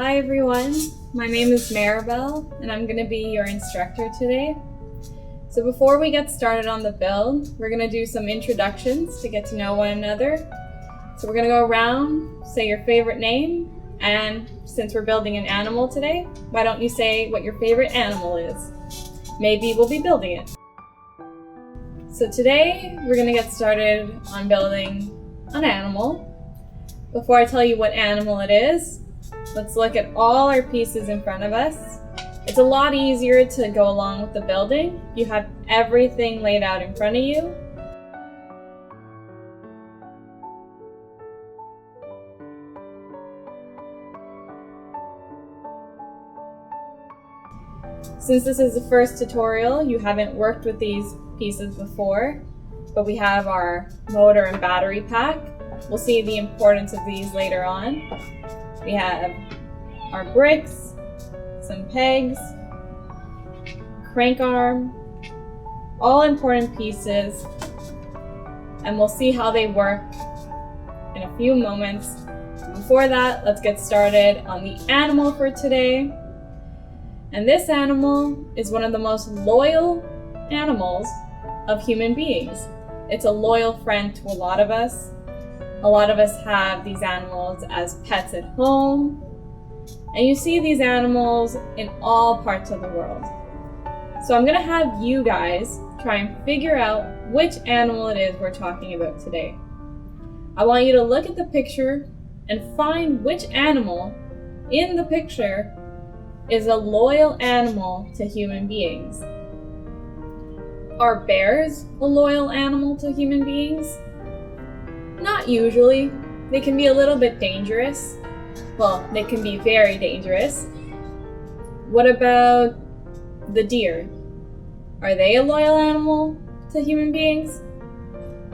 Hi everyone, my name is Maribel and I'm going to be your instructor today. So before we get started on the build, we're going to do some introductions to get to know one another. So we're going to go around, say your favorite name, and since we're building an animal today, why don't you say what your favorite animal is? Maybe we'll be building it. So today we're going to get started on building an animal. Before I tell you what animal it is, let's look at all our pieces in front of us. It's a lot easier to go along with the building. You have everything laid out in front of you. Since this is the first tutorial, you haven't worked with these pieces before, but we have our motor and battery pack. We'll see the importance of these later on. We have our bricks, some pegs, crank arm, all important pieces, and we'll see how they work in a few moments. Before that, let's get started on the animal for today. And this animal is one of the most loyal animals of human beings. It's a loyal friend to a lot of us. A lot of us have these animals as pets at home, and you see these animals in all parts of the world. So I'm gonna have you guys try and figure out which animal it is we're talking about today. I want you to look at the picture and find which animal in the picture is a loyal animal to human beings. Are bears a loyal animal to human beings? Not usually. They can be a little bit dangerous. Well, they can be very dangerous. What about the deer? Are they a loyal animal to human beings?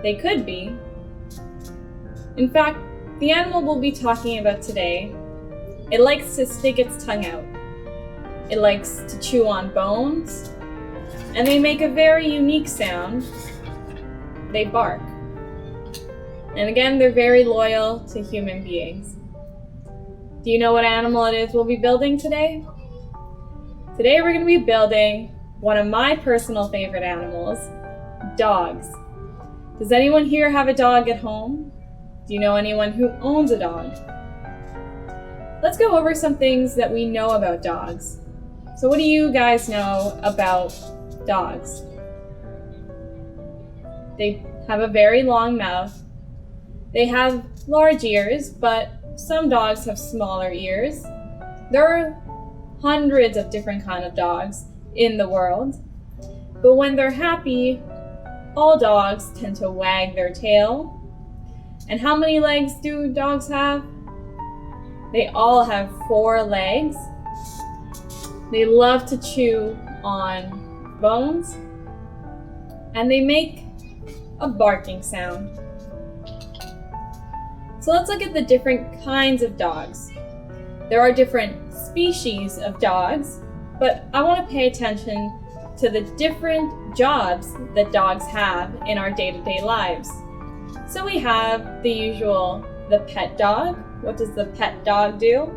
They could be. In fact, the animal we'll be talking about today, it likes to stick its tongue out. It likes to chew on bones, and they make a very unique sound. They bark. And again, they're very loyal to human beings. Do you know what animal it is we'll be building today? Today we're going to be building one of my personal favorite animals, dogs. Does anyone here have a dog at home? Do you know anyone who owns a dog? Let's go over some things that we know about dogs. So what do you guys know about dogs? They have a very long mouth. They have large ears, but some dogs have smaller ears. There are hundreds of different kinds of dogs in the world, but when they're happy, all dogs tend to wag their tail. And how many legs do dogs have? They all have 4 legs. They love to chew on bones, and they make a barking sound. So let's look at the different kinds of dogs. There are different species of dogs, but I want to pay attention to the different jobs that dogs have in our day-to-day lives. So we have the usual, the pet dog. What does the pet dog do?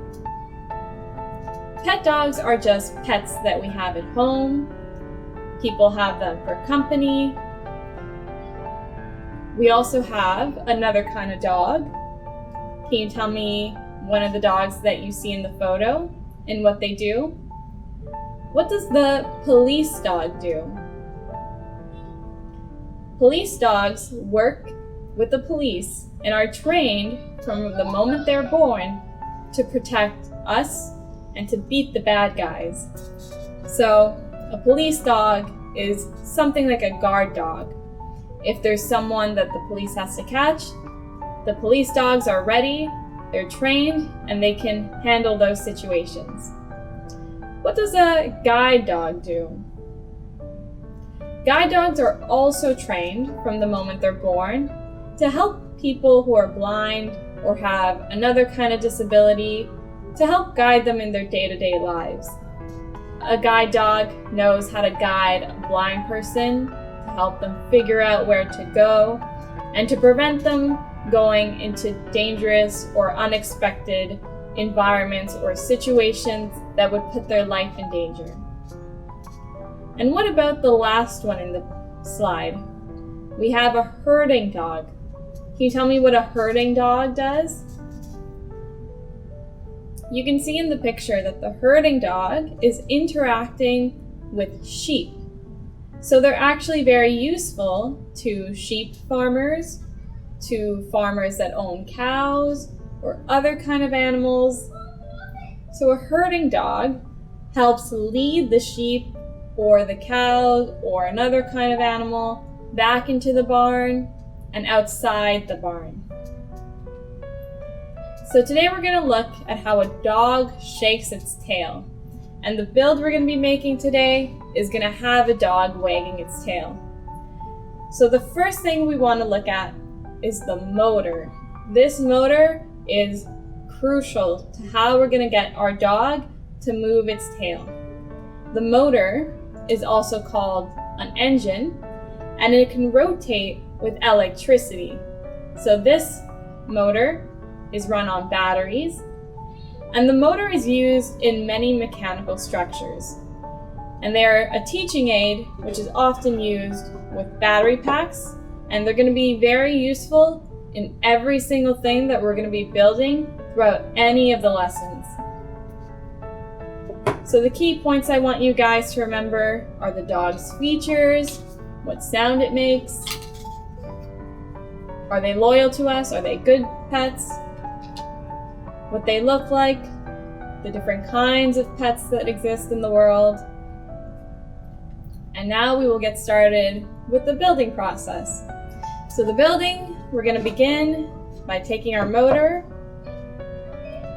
Pet dogs are just pets that we have at home. People have them for company. We also have another kind of dog. Can you tell me one of the dogs that you see in the photo and what they do? What does the police dog do? Police dogs work with the police and are trained from the moment they're born to protect us and to beat the bad guys. So a police dog is something like a guard dog. If there's someone that the police has to catch, the police dogs are ready, they're trained, and they can handle those situations. What does a guide dog do? Guide dogs are also trained from the moment they're born to help people who are blind or have another kind of disability, to help guide them in their day-to-day lives. A guide dog knows how to guide a blind person, to help them figure out where to go, and to prevent them going into dangerous or unexpected environments or situations that would put their life in danger. And what about the last one in the slide? We have a herding dog. Can you tell me what a herding dog does? You can see in the picture that the herding dog is interacting with sheep. So they're actually very useful to sheep farmers, to farmers that own cows or other kind of animals. So a herding dog helps lead the sheep or the cows or another kind of animal back into the barn and outside the barn. So today we're going to look at how a dog shakes its tail. And the build we're going to be making today is going to have a dog wagging its tail. So the first thing we want to look at is the motor. This motor is crucial to how we're going to get our dog to move its tail. The motor is also called an engine, and it can rotate with electricity. So this motor is run on batteries, and the motor is used in many mechanical structures. And they're a teaching aid which is often used with battery packs, and they're going to be very useful in every single thing that we're going to be building throughout any of the lessons. So the key points I want you guys to remember are the dog's features, what sound it makes, are they loyal to us, are they good pets, what they look like, the different kinds of pets that exist in the world. And now we will get started with the building process. So the building, we're going to begin by taking our motor,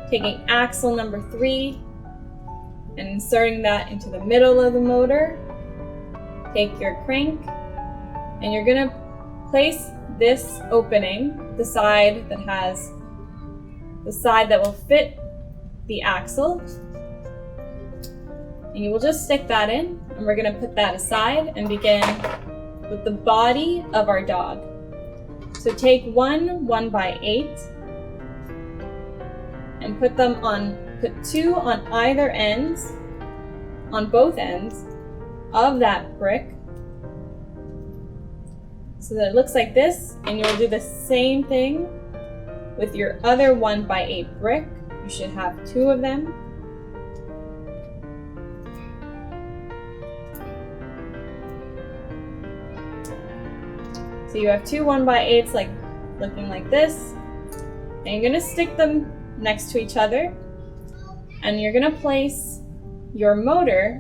taking axle number 3, and inserting that into the middle of the motor. Take your crank, and you're going to place this opening, the side that will fit the axle, and you will just stick that in, and we're going to put that aside and begin with the body of our dog. So take one 1x8 and put 2 on either ends, on both ends of that brick, so that it looks like this, and you'll do the same thing with your other 1x8 brick. You should have 2 of them. So you have 2 1x8s looking like this, and you're going to stick them next to each other, and you're going to place your motor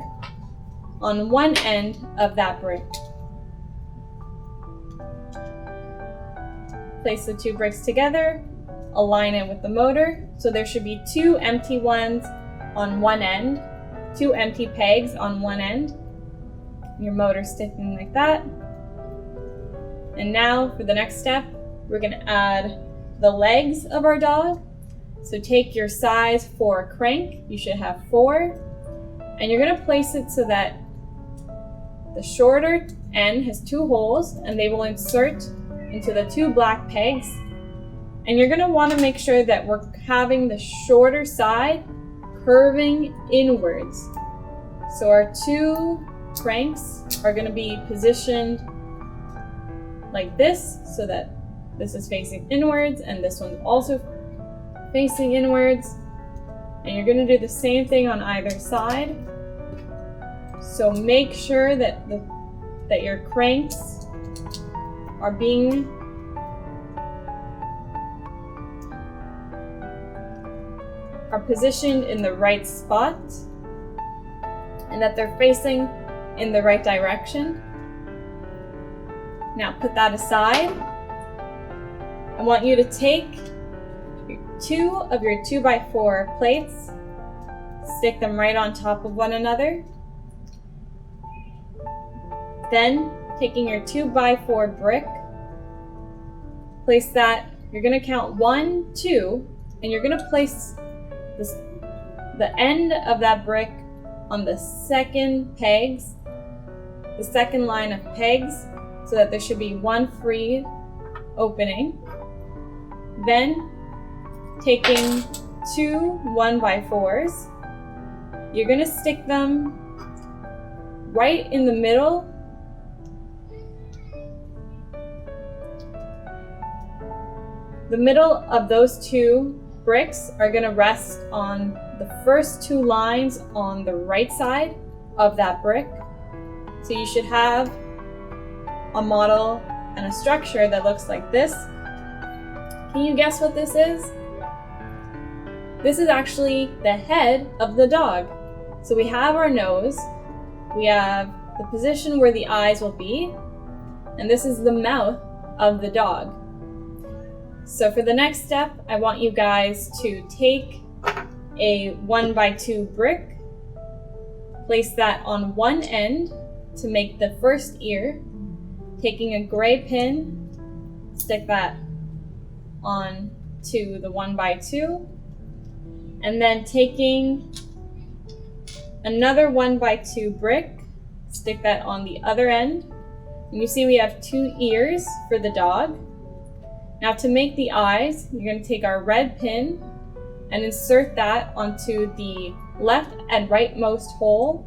on one end of that brick. Place the 2 bricks together, align it with the motor, so there should be 2 empty ones on one end, 2 empty pegs on one end. Your motor sticking like that. And now for the next step, we're going to add the legs of our dog. So take your size 4 crank, you should have 4, and you're going to place it so that the shorter end has 2 holes, and they will insert into the 2 black pegs. And you're going to want to make sure that we're having the shorter side curving inwards. So our 2 cranks are going to be positioned like this, so that this is facing inwards and this one's also facing inwards. And you're going to do the same thing on either side. So make sure that your cranks are positioned in the right spot, and that they're facing in the right direction. Now put that aside. I want you to take 2 of your 2x4 plates, stick them right on top of one another. Then, taking your 2x4 brick, place that, you're going to count 1, 2, and you're going to place the end of that brick on the second pegs, the second line of pegs, so that there should be 1 free opening. Then, taking 2 1x4s. You're gonna stick them right in the middle of those 2 bricks are gonna rest on the first 2 lines on the right side of that brick. So you should have a model and a structure that looks like this. Can you guess what this is? This is actually the head of the dog. So we have our nose, we have the position where the eyes will be, and this is the mouth of the dog. So for the next step, I want you guys to take a 1x2 brick, place that on one end to make the first ear, taking a gray pin, stick that on to the 1x2, and then taking another 1x2 brick, stick that on the other end. And you see we have 2 ears for the dog. Now to make the eyes, you're going to take our red pin and insert that onto the left and rightmost hole.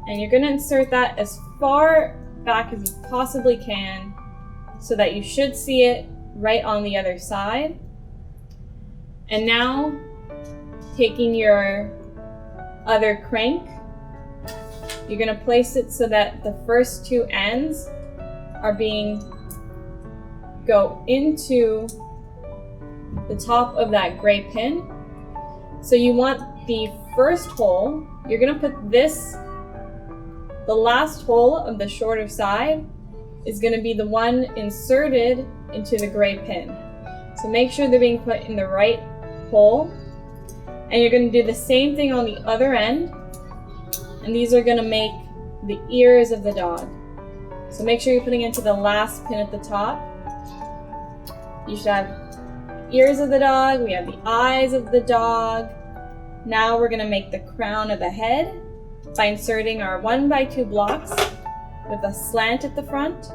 And you're going to insert that as far back as you possibly can so that you should see it right on the other side. And now, taking your other crank, you're going to place it so that the first 2 ends go into the top of that gray pin. So you want the first hole, you're going to put this, the last hole of the shorter side is going to be the one inserted into the gray pin. So make sure they're being put in the right hole. And you're going to do the same thing on the other end. And these are going to make the ears of the dog. So make sure you're putting into the last pin at the top. You should have ears of the dog. We have the eyes of the dog. Now we're going to make the crown of the head by inserting our 1x2 blocks with a slant at the front.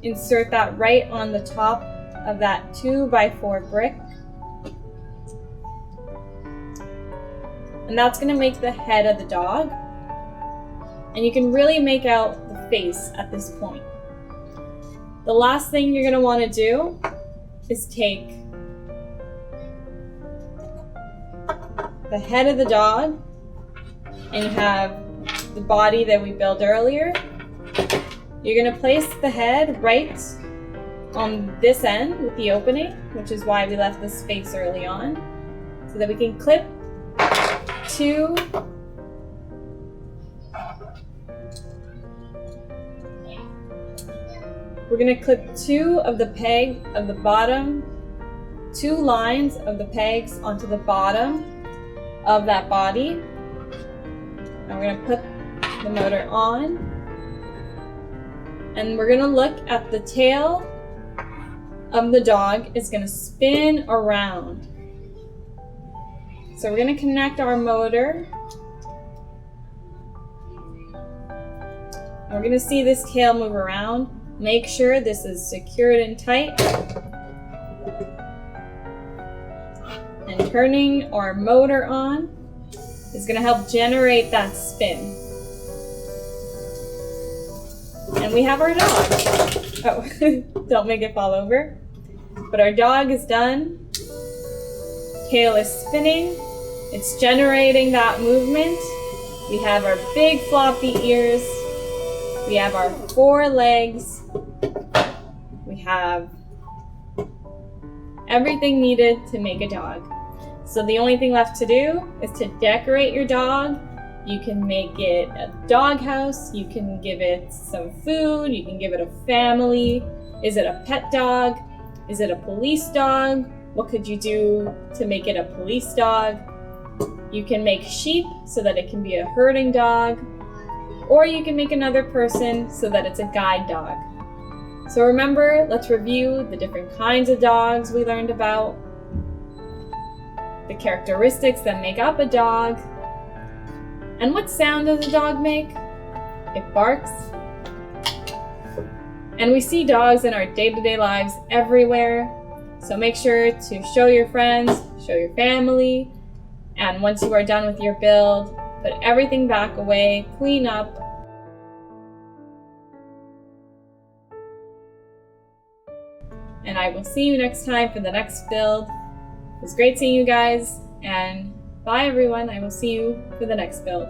Insert that right on the top of that 2x4 brick. And that's going to make the head of the dog. And you can really make out the face at this point. The last thing you're going to want to do is take the head of the dog, and you have the body that we built earlier. You're going to place the head right on this end with the opening, which is why we left the space early on, so that we can clip 2 we're going to clip 2 of the peg of the bottom, 2 lines of the pegs onto the bottom of that body. And we're going to put the motor on, and we're going to look at the tail of the dog is going to spin around. So we're going to connect our motor. And we're going to see this tail move around. Make sure this is secured and tight. And turning our motor on is going to help generate that spin. And we have our dog. Oh, don't make it fall over. But our dog is done. Tail is spinning. It's generating that movement. We have our big floppy ears. We have our 4 legs. We have everything needed to make a dog. So the only thing left to do is to decorate your dog. You can make it a doghouse. You can give it some food. You can give it a family. Is it a pet dog? Is it a police dog? What could you do to make it a police dog? You can make sheep so that it can be a herding dog, or you can make another person so that it's a guide dog. So remember, let's review the different kinds of dogs we learned about, the characteristics that make up a dog, and what sound does a dog make? It barks, And we see dogs in our day-to-day lives everywhere. So make sure to show your friends, show your family, and once you are done with your build, put everything back away, clean up. And I will see you next time for the next build. It was great seeing you guys, and bye everyone. I will see you for the next build.